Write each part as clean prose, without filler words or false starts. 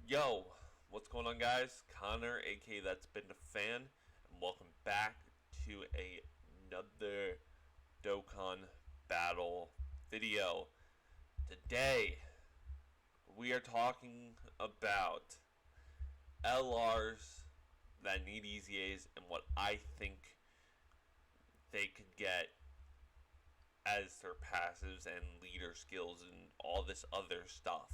Yo, what's going on, guys? Connor, aka That's Been a Fan, and welcome back to another Dokkan battle video. Today, we are talking about LRs that need EZAs and what I think they could get as their passives and leader skills and all this other stuff.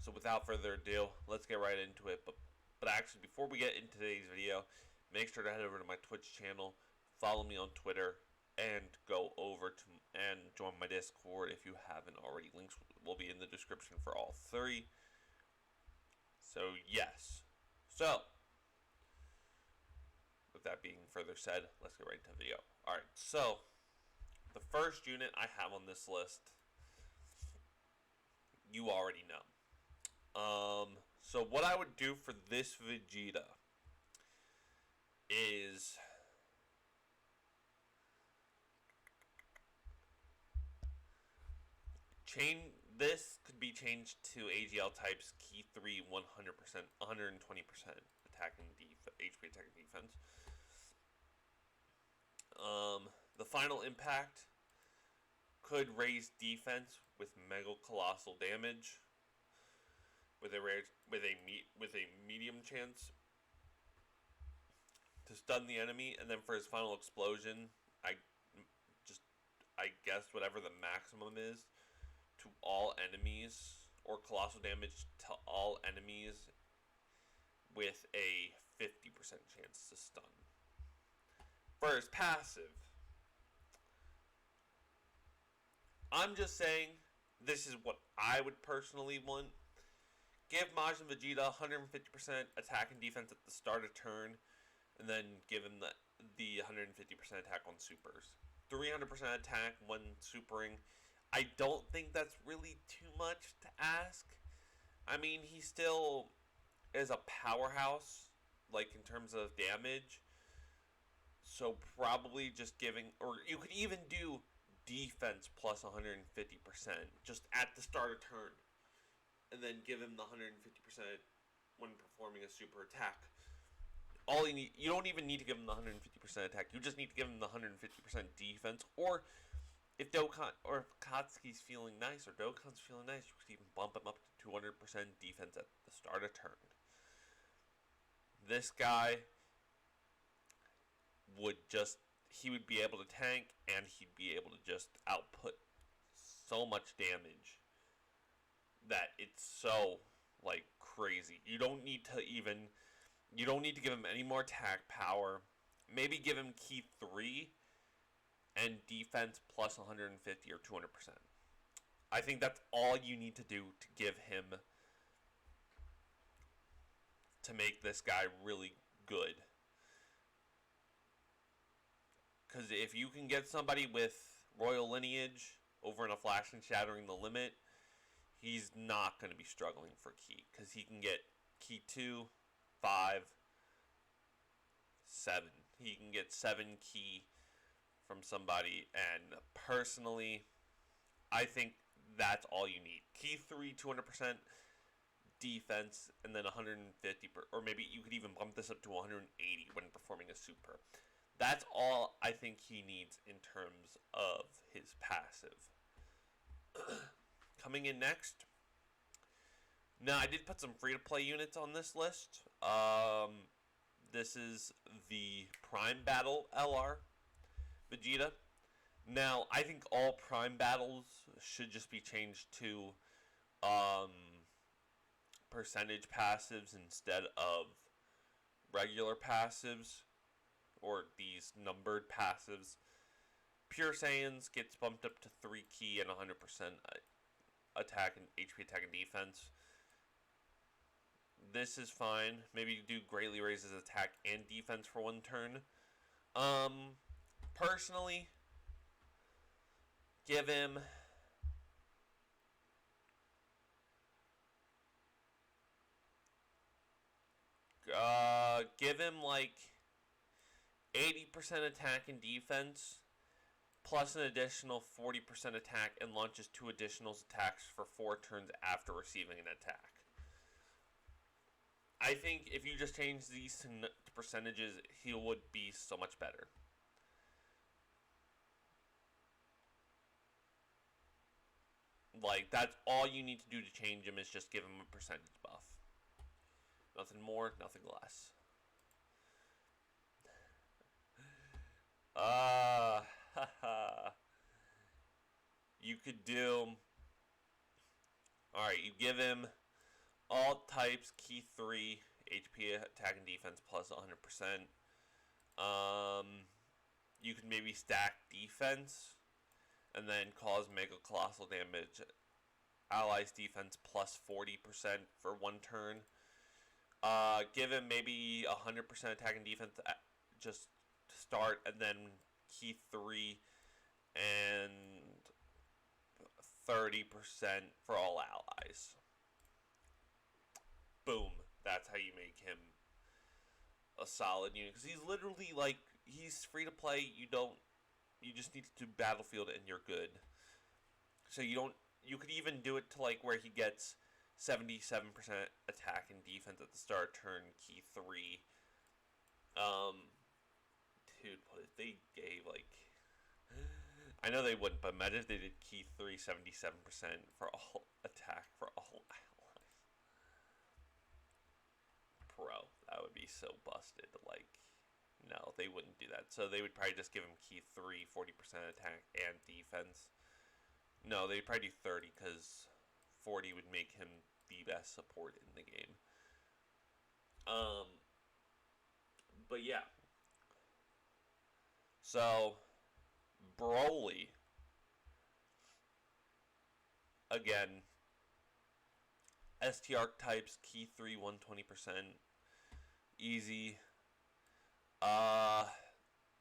So without further ado, let's get right into it. But actually, before we get into today's video, make sure to head over to my Twitch channel, follow me on Twitter, and go over to and join my Discord if you haven't already. Links will be in the description for all three. So yes. So with that being further said, let's get right into the video. Alright, so the first unit I have on this list, you already know. So what I would do for this Vegeta is this could be changed to AGL types key 3 100%, 120% attacking HP attacking defense. The final impact could raise defense with mega colossal damage with a medium chance to stun the enemy, and then for his final explosion, I guess whatever the maximum is to all enemies, or colossal damage to all enemies with a 50% chance to stun. For his passive, I'm just saying this is what I would personally want. Give Majin Vegeta 150% attack and defense at the start of turn, and then give him the 150% attack on supers. 300% attack when supering. I don't think that's really too much to ask. I mean, he still is a powerhouse, like in terms of damage. So probably just giving, or you could even do defense plus 150% just at the start of turn, and then give him the 150% when performing a super attack. All you don't even need to give him the 150% attack. You just need to give him the 150% defense. Or if Dokkan or if Katsuki's feeling nice or Dokkan's feeling nice, you could even bump him up to 200% defense at the start of turn. This guy would be able to tank, and he'd be able to just output so much damage that it's so like crazy. You don't need to give him any more attack power. Maybe give him key 3 and defense plus 150 or 200%. I think that's all you need to do to give him, to make this guy really good. Because if you can get somebody with royal lineage over in a flash and shattering the limit, he's not going to be struggling for key, because he can get key 2, 5, 7. He can get 7 key from somebody, and personally, I think that's all you need. Key 3, 200% defense, and then 150, or maybe you could even bump this up to 180 when performing a super. That's all I think he needs in terms of his passive. Coming in next. Now, I did put some free-to-play units on this list. This is the Prime Battle LR Vegeta. Now, I think all Prime Battles should just be changed to percentage passives instead of regular passives, or these numbered passives. Pure Saiyans gets bumped up to 3 key and 100% attack and HP attack and defense. This is fine. Maybe you do greatly raises attack and defense for one turn. Personally, give him like 80% attack and defense, plus an additional 40% attack, and launches 2 additional attacks for 4 turns after receiving an attack. I think if you just change these to percentages, he would be so much better. Like, that's all you need to do to change him is just give him a percentage buff. Nothing more, nothing less. Haha. You could do. Alright, you give him all types, key 3, HP, attack, and defense plus 100%. You could maybe stack defense and then cause mega colossal damage. Allies defense plus 40% for one turn. Give him maybe 100% attack and defense just to start, and then key 3 and 30% for all allies. Boom. That's how you make him a solid unit. Because he's literally like, he's free to play. You just need to do battlefield and you're good. So you could even do it to like where he gets 77% attack and defense at the start turn, key 3. Dude, what if they gave like, I know they wouldn't, but imagine if they did key 3, 77% for all attack for all allies. Bro, that would be so busted. Like, no, they wouldn't do that. So they would probably just give him key 3, 40% attack and defense. No, they'd probably do 30 because 40 would make him the best support in the game. But yeah. So, Broly, again, ST archetypes, key 3, 120%, easy.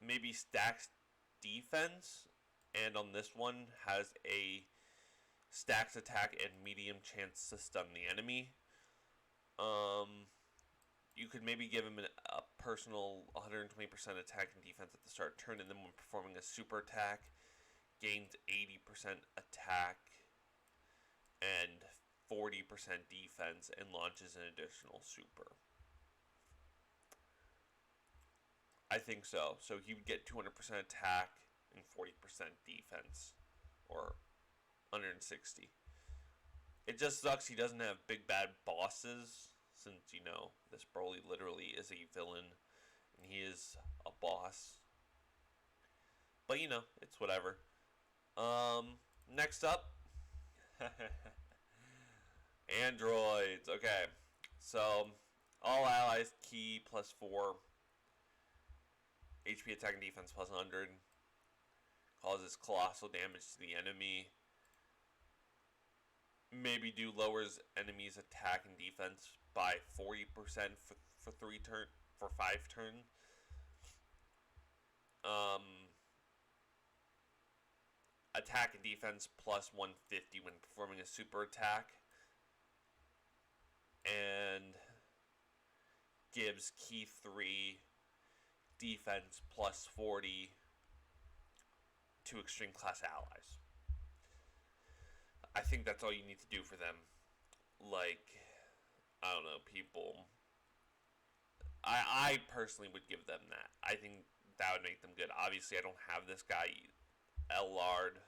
Maybe stacks defense, and on this one has a stacks attack and medium chance to stun the enemy. You could maybe give him a personal 120% attack and defense at the start of turn, and then when performing a super attack, gains 80% attack and 40% defense and launches an additional super. I think so. So he would get 200% attack and 40% defense, or 160. It just sucks he doesn't have big bad bosses, since, you know, this Broly literally is a villain, and he is a boss. But, you know, it's whatever. Next up, androids. Okay, so all allies key plus 4, HP attack and defense plus 100, causes colossal damage to the enemy. Maybe lowers enemies attack and defense by 40% for 5 turns. Attack and defense plus 150 when performing a super attack, and gives key 3 defense plus 40 to extreme class allies. I think that's all you need to do for them. Like, I don't know, people. I personally would give them that. I think that would make them good. Obviously, I don't have this guy, Lard,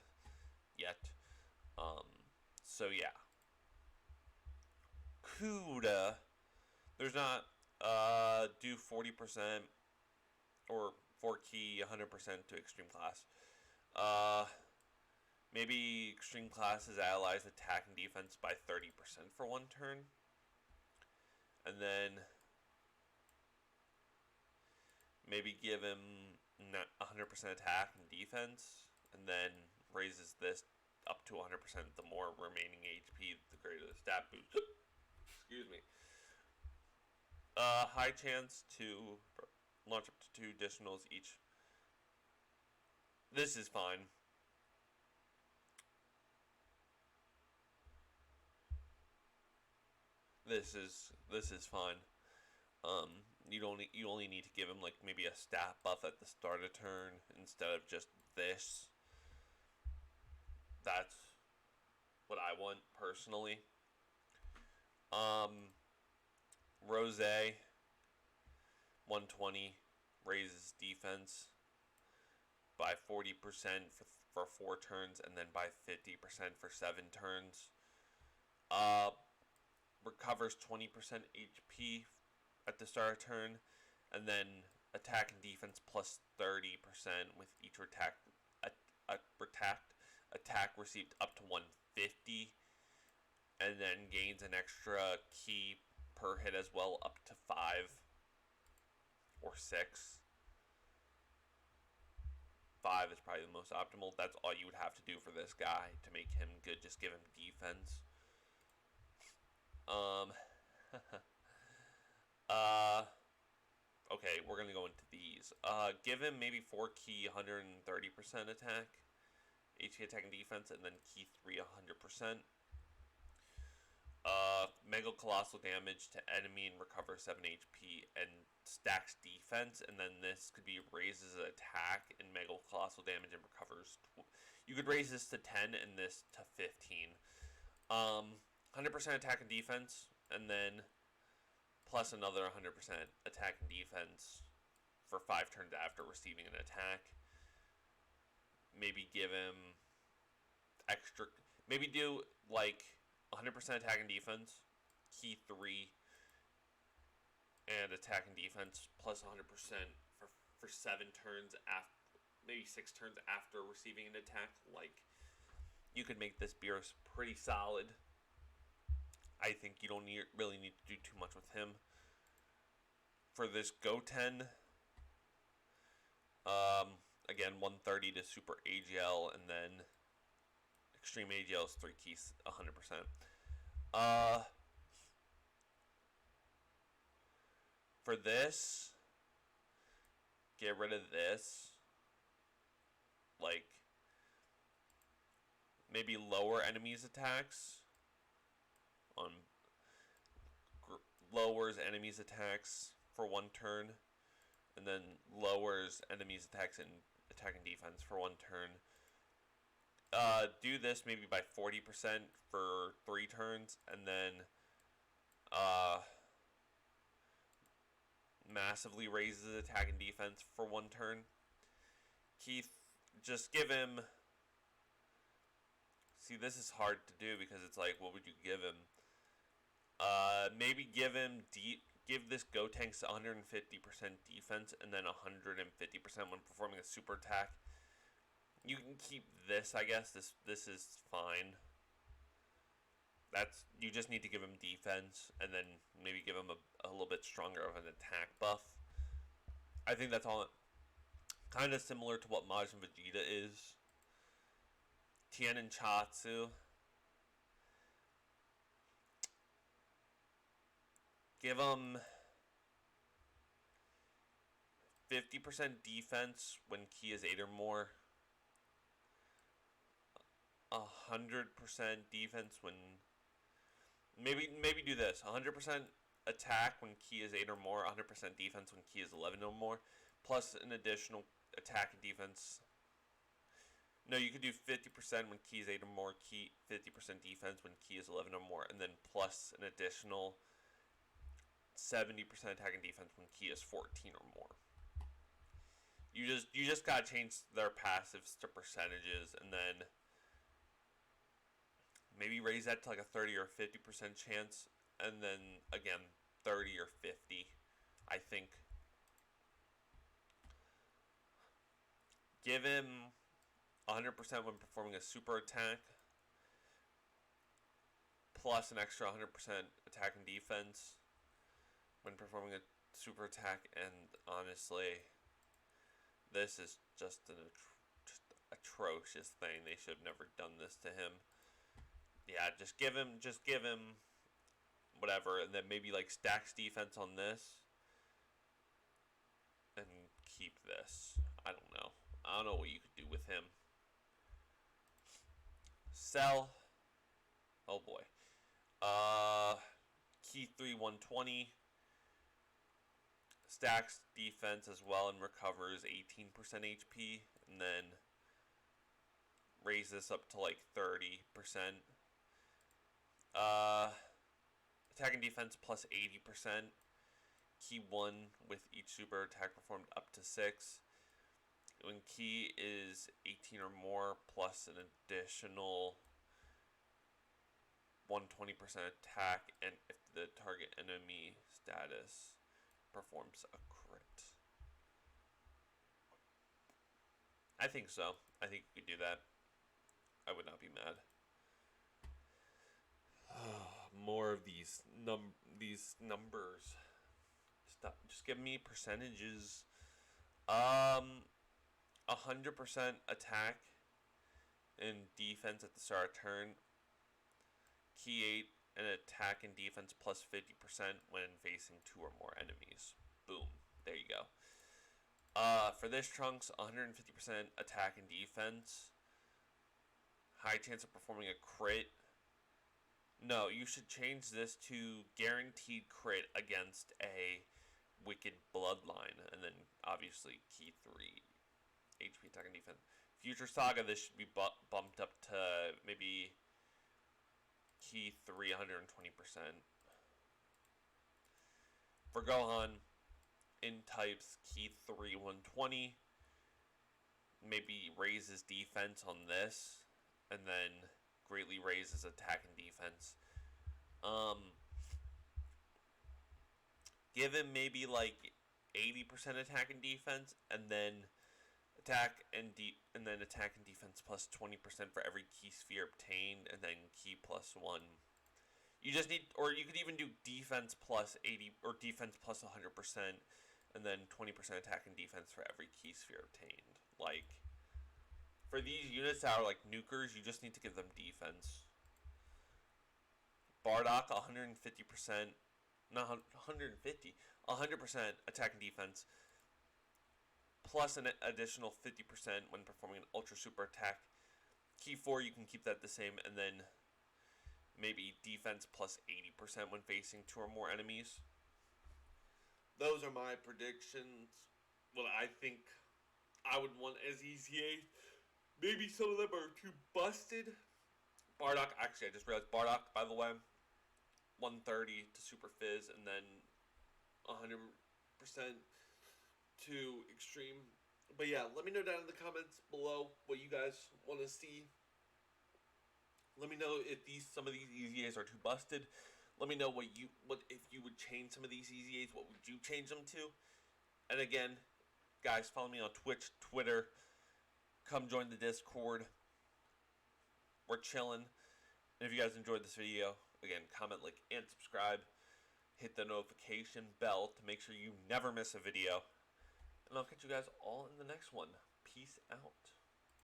yet. So yeah. Kuda, there's not, do 40% or 4 key 100% to extreme class. Maybe extreme classes allies attack and defense by 30% for one turn. And then maybe give him 100% attack and defense, and then raises this up to 100%. The more remaining HP, the greater the stat boost. Excuse me. High chance to launch up to 2 additionals each. This is fine. This is fine. You only need to give him like maybe a stat buff at the start of turn instead of just this. That's what I want personally. Rose, 120, raises defense by 40% for 4 turns, and then by 50% for 7 turns. Recovers 20% HP at the start of turn, and then attack and defense plus 30% with each attack received up to 150, and then gains an extra key per hit as well, up to 5 or 6. 5 is probably the most optimal. That's all you would have to do for this guy to make him good. Just give him defense. Okay, we're gonna go into these. Give him maybe 4 key, 130% attack, HP attack and defense, and then key 3, 100%. Mega Colossal damage to enemy and recover 7 HP and stacks defense, and then this could be raises attack and Mega Colossal damage and recovers. You could raise this to 10 and this to 15. 100% attack and defense, and then plus another 100% attack and defense for 5 turns after receiving an attack. Maybe give him extra. Maybe do like 100% attack and defense, key 3, and attack and defense plus 100% for 7 turns after, maybe 6 turns after receiving an attack. Like, you could make this Beerus pretty solid. I think you don't really need to do too much with him. For this Goten, again, 130 to Super AGL, and then Extreme AGL is 3 keys, 100%. For this, get rid of this. Like, maybe lower enemies' attacks. Lowers enemies' attacks for 1 turn, and then lowers enemies' attacks and attack and defense for 1 turn. Do this maybe by 40% for 3 turns, and then massively raises attack and defense for 1 turn. Keith, just give him. See, this is hard to do because it's like, what would you give him? Maybe give this Gotenks 150% defense and then 150% when performing a super attack. You can keep this, I guess. This is fine. You just need to give him defense and then maybe give him a little bit stronger of an attack buff. I think that's all. Kind of similar to what Majin Vegeta is. Tien and Chatsu. Give him 50% defense when key is 8 or more. 100% defense when... Maybe do this. 100% attack when key is 8 or more. 100% defense when key is 11 or more. Plus an additional attack and defense. No, you could do 50% when key is 8 or more. 50% defense when key is 11 or more. And then plus an additional 70% attack and defense when key is 14 or more. You just gotta change their passives to percentages, and then maybe raise that to like a 30 or 50% chance, and then again 30 or 50. I think. Give him 100% when performing a super attack, plus an extra 100% attack and defense when performing a super attack, and honestly, this is just an atrocious thing. They should have never done this to him. Yeah, just give him whatever, and then maybe like stacks defense on this, and keep this. I don't know what you could do with him. Cell. Oh boy. Key 3, 120. Stacks defense as well and recovers 18% HP, and then raise this up to like 30%. Attack and defense plus 80%. Key 1 with each super attack performed up to 6. When key is 18 or more, plus an additional 120% attack, and if the target enemy status performs a crit. I think so. I think you could do that. I would not be mad. More of these numbers. Stop. Just give me percentages. 100% attack and defense at the start of turn. Key 8 and attack and defense plus 50% when facing 2 or more enemies. Boom. There you go. For this Trunks, 150% attack and defense. High chance of performing a crit. No, you should change this to guaranteed crit against a Wicked Bloodline. And then, obviously, key 3. HP attack and defense. Future Saga, this should be bumped up to maybe key 3, 120%. For Gohan, in types, key 3, 120. Maybe raises defense on this. And then greatly raises attack and defense. Give him maybe like 80% attack and defense, and then attack and defense plus 20% for every key sphere obtained, and then key plus 1. You just need, or you could even do defense plus 80 or defense plus 100%, and then 20% attack and defense for every key sphere obtained. Like, for these units that are like nukers, you just need to give them defense. Bardock, 150%, not 150, 100% attack and defense, plus an additional 50% when performing an ultra super attack. Key 4, you can keep that the same, and then maybe defense plus 80% when facing 2 or more enemies. Those are my predictions. What I think I would want as Eza'S. Maybe some of them are too busted. Bardock, actually, I just realized Bardock, by the way, 130 to Super Fizz, and then 100% to Extreme. But yeah, let me know down in the comments below what you guys want to see. Let me know if some of these Eza'S are too busted. Let me know what if you would change some of these Eza'S. What would you change them to? And again, guys, follow me on Twitch, Twitter. Come join the Discord. We're chilling. And if you guys enjoyed this video, again, comment, like, and subscribe. Hit the notification bell to make sure you never miss a video. And I'll catch you guys all in the next one. Peace out.